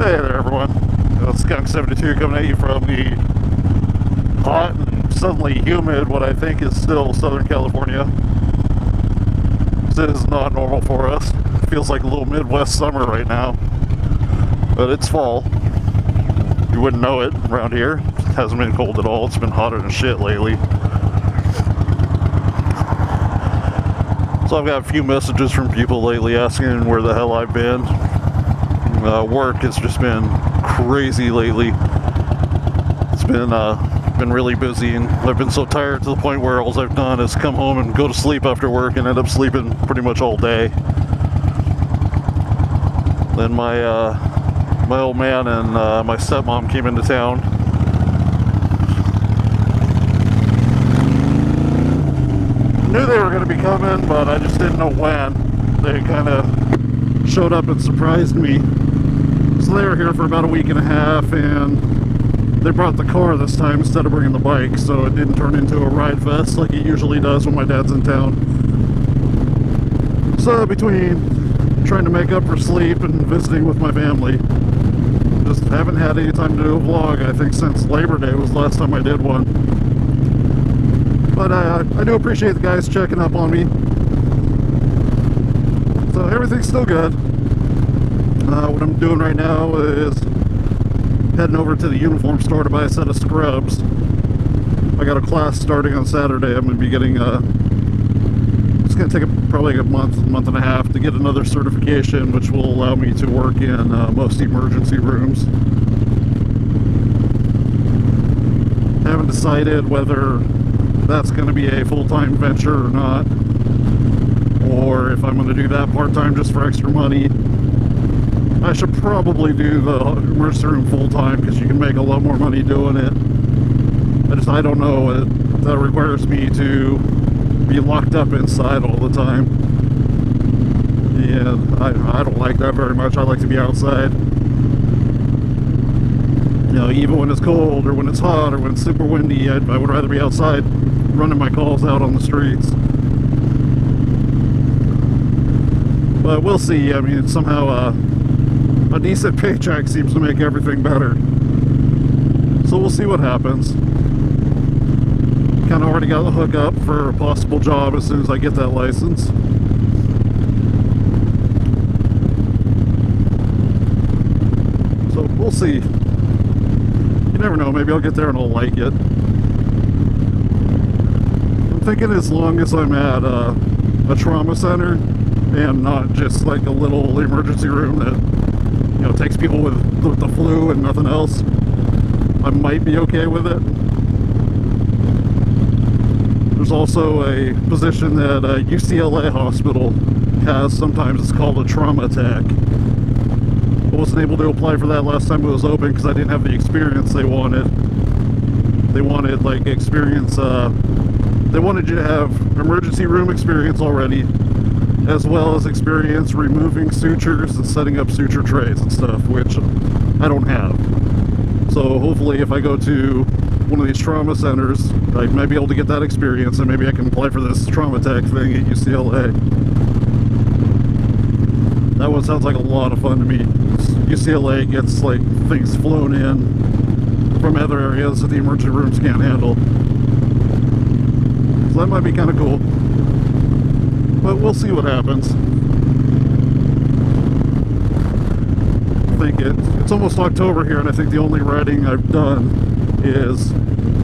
Hey there, everyone. It's Skunk72 coming at you from the hot and suddenly humid, what I think is still Southern California. This is not normal for us. It feels like a little Midwest summer right now, but it's fall. You wouldn't know it around here. It hasn't been cold at all. It's been hotter than shit lately. So I've got a few messages from people lately asking where the hell I've been. Work has just been crazy lately. It's been really busy, and I've been so tired to the point where all I've done is come home and go to sleep after work and end up sleeping pretty much all day. Then my old man and my stepmom came into town. Knew they were going to be coming, but I just didn't know when. They kind of showed up and surprised me. So they were here for about a week and a half, and they brought the car this time instead of bringing the bike, so it didn't turn into a ride fest like it usually does when my dad's in town. So between trying to make up for sleep and visiting with my family, just haven't had any time to do a vlog. I think since Labor Day was the last time I did one. But I do appreciate the guys checking up on me. So everything's still good. What I'm doing right now is heading over to the uniform store to buy a set of scrubs. I got a class starting on Saturday. I'm going to be getting it's going to take probably a month and a half to get another certification, which will allow me to work in most emergency rooms. Haven't decided whether that's going to be a full-time venture or not, or if I'm going to do that part-time just for extra money. I should probably do the emergency room full-time because you can make a lot more money doing it. I don't know. That requires me to be locked up inside all the time. And I don't like that very much. I like to be outside. You know, even when it's cold or when it's hot or when it's super windy, I would rather be outside running my calls out on the streets. But we'll see. I mean, somehow a decent paycheck seems to make everything better. So we'll see what happens. Kind of already got the hookup for a possible job as soon as I get that license. So we'll see. You never know, maybe I'll get there and I'll like it. I'm thinking as long as I'm at a trauma center and not just like a little emergency room that, you know, takes people with the flu and nothing else, I might be okay with it. There's also a position that UCLA hospital has. Sometimes it's called a trauma tech. I wasn't able to apply for that last time it was open because I didn't have the experience they wanted. They wanted like experience, they wanted you to have emergency room experience already, as well as experience removing sutures and setting up suture trays and stuff, which I don't have. So hopefully if I go to one of these trauma centers, I might be able to get that experience, and maybe I can apply for this trauma tech thing at UCLA. That one sounds like a lot of fun to me. UCLA gets like things flown in from other areas that the emergency rooms can't handle. So that might be kind of cool. But we'll see what happens. I think it's almost October here, and I think the only riding I've done is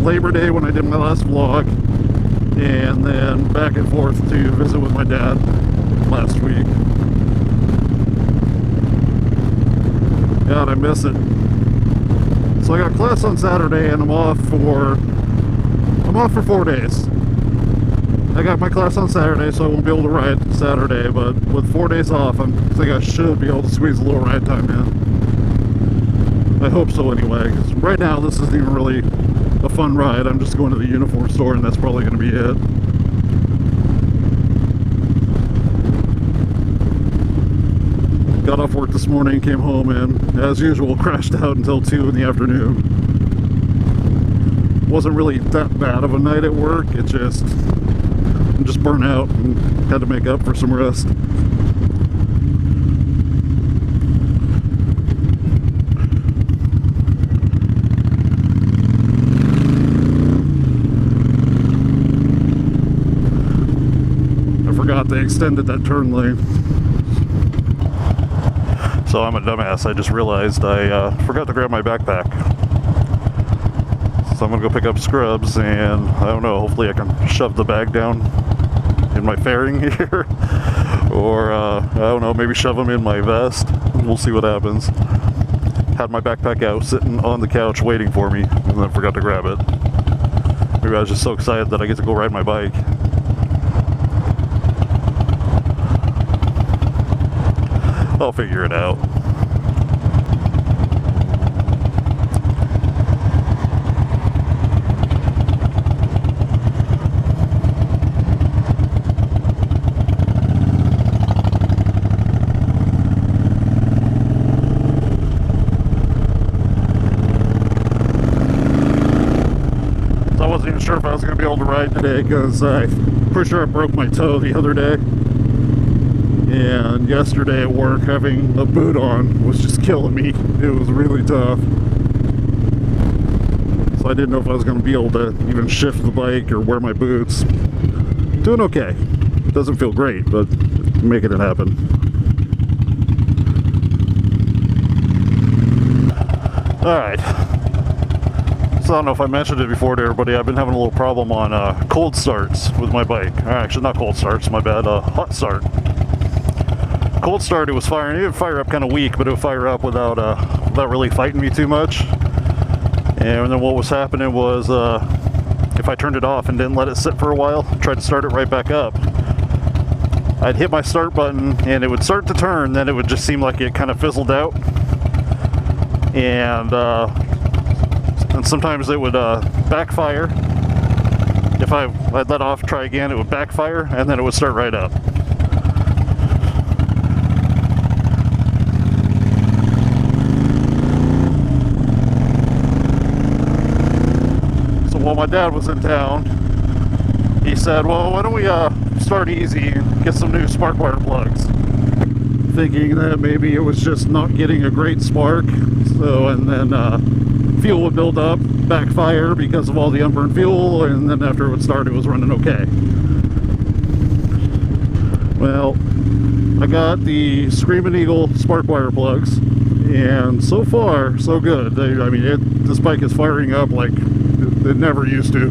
Labor Day when I did my last vlog, and then back and forth to visit with my dad last week. God, I miss it. So I got class on Saturday, and I'm off for 4 days. I got my class on Saturday, so I won't be able to ride Saturday, but with 4 days off, I think I should be able to squeeze a little ride time in. I hope so anyway, because right now this isn't even really a fun ride. I'm just going to the uniform store, and that's probably going to be it. Got off work this morning, came home, and as usual, crashed out until 2 in the afternoon. Wasn't really that bad of a night at work. I'm just burnt out and had to make up for some rest. they extended that turn lane. So I'm a dumbass. I just realized I forgot to grab my backpack. So I'm gonna go pick up scrubs, and I don't know, hopefully I can shove the bag down in my fairing here. Or, I don't know, maybe shove them in my vest. We'll see what happens. Had my backpack out, sitting on the couch waiting for me, and then forgot to grab it. Maybe I was just so excited that I get to go ride my bike. I'll figure it out. So I wasn't even sure if I was going to be able to ride today because I'm pretty sure I broke my toe the other day. And yesterday at work, having a boot on was just killing me. It was really tough. So I didn't know if I was going to be able to even shift the bike or wear my boots. Doing okay. Doesn't feel great, but making it happen. Alright. So I don't know if I mentioned it before to everybody, I've been having a little problem on cold starts with my bike. Actually, not cold starts, my bad, hot start. Cold start, it was firing. It would fire up kind of weak, but it would fire up without really fighting me too much. And then what was happening was, if I turned it off and didn't let it sit for a while, tried to start it right back up, I'd hit my start button and it would start to turn. Then it would just seem like it kind of fizzled out, and sometimes it would backfire. If I'd let off, try again, it would backfire, and then it would start right up. While my dad was in town, he said, well, why don't we start easy and get some new spark wire plugs, thinking that maybe it was just not getting a great spark. So, and then fuel would build up, backfire because of all the unburned fuel, and then after it would start, it was running okay. Well, I got the Screaming Eagle spark wire plugs, and so far so good. This bike is firing up like it never used to.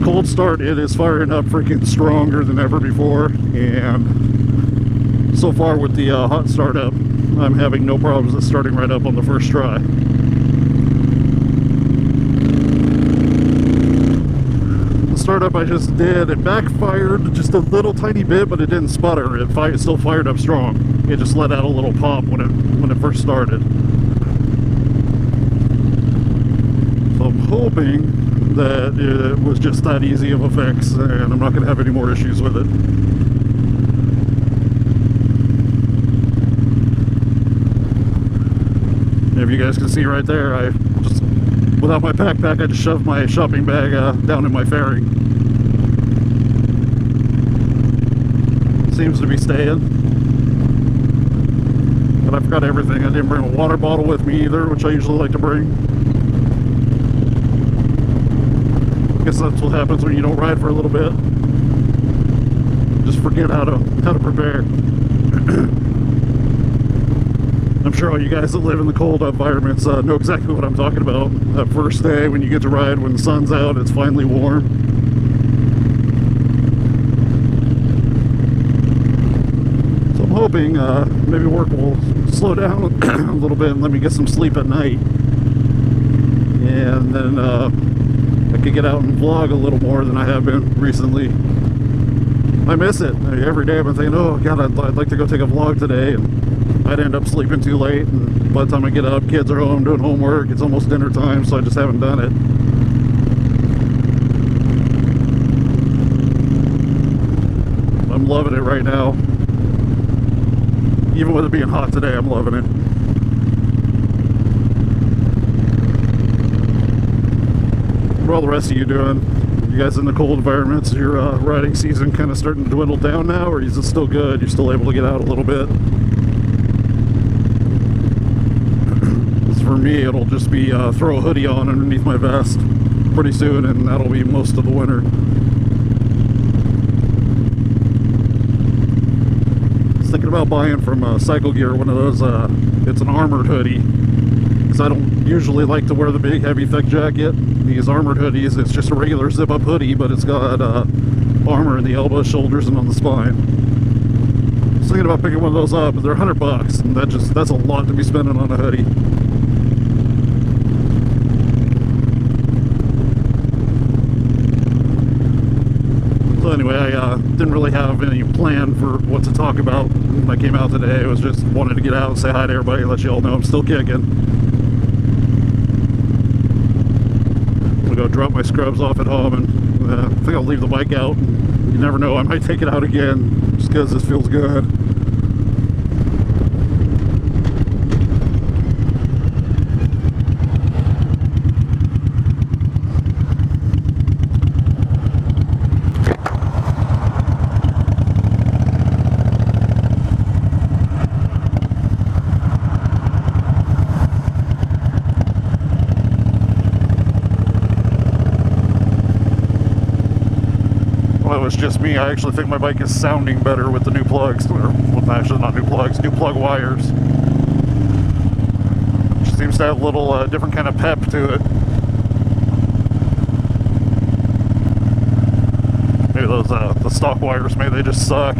Cold start, it is firing up freaking stronger than ever before, and so far with the hot startup, I'm having no problems with starting right up on the first try. The startup I just did, it backfired just a little tiny bit, but it didn't sputter. It still fired up strong. It just let out a little pop when it first started. I'm hoping that it was just that easy of a fix and I'm not going to have any more issues with it. If you guys can see right there, without my backpack, I just shoved my shopping bag down in my fairing. Seems to be staying. But I forgot everything. I didn't bring a water bottle with me either, which I usually like to bring. I guess that's what happens when you don't ride for a little bit. Just forget how to prepare. I'm sure all you guys that live in the cold environments know exactly what I'm talking about. That first day when you get to ride when the sun's out, it's finally warm. So I'm hoping maybe work will slow down a little bit and let me get some sleep at night. And then I could get out and vlog a little more than I have been recently. I miss it. Every day I've been thinking, oh god, I'd like to go take a vlog today, and I'd end up sleeping too late, and by the time I get up, kids are home doing homework, it's almost dinner time, so I just haven't done it. I'm loving it right now. Even with it being hot today, I'm loving it. What are all the rest of you doing? You guys in the cold environments, your riding season kind of starting to dwindle down now, or is it still good? You're still able to get out a little bit? For me, it'll just be throw a hoodie on underneath my vest pretty soon, and that'll be most of the winter. thinking about buying from Cycle Gear one of those, it's an armored hoodie. Because I don't usually like to wear the big, heavy, thick jacket. These armored hoodies, it's just a regular zip-up hoodie, but it's got armor in the elbows, shoulders, and on the spine. I was thinking about picking one of those up, but they're $100, and that's a lot to be spending on a hoodie. So anyway, I didn't really have any plan for what to talk about when I came out today. I was just wanted to get out and say hi to everybody, let you all know I'm still kicking. I'm gonna go drop my scrubs off at home, and I think I'll leave the bike out. You never know, I might take it out again just because this feels good. Well, it was just me. I actually think my bike is sounding better with the new plugs, or well, actually not new plugs, new plug wires. Just seems to have a little different kind of pep to it. Maybe those the stock wires, maybe they just suck.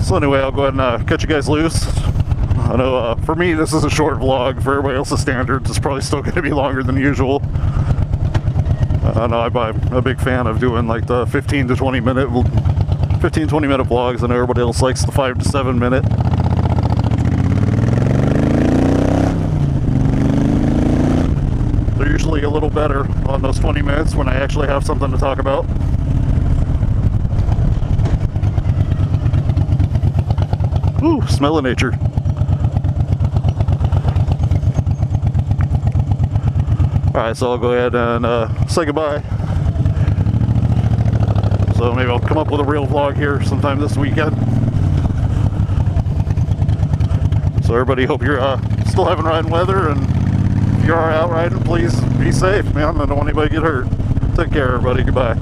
So anyway, I'll go ahead and cut you guys loose. I know for me this is a short vlog. For everybody else's standards, it's probably still going to be longer than usual. I know I'm a big fan of doing like the 15 to 20 minute vlogs. I know everybody else likes the 5 to 7 minute. They're usually a little better on those 20 minutes when I actually have something to talk about. Ooh, smell of nature. Alright, so I'll go ahead and say goodbye. So maybe I'll come up with a real vlog here sometime this weekend. So everybody, hope you're still having riding weather, and if you are out riding, please be safe, man. I don't want anybody to get hurt. Take care, everybody. Goodbye.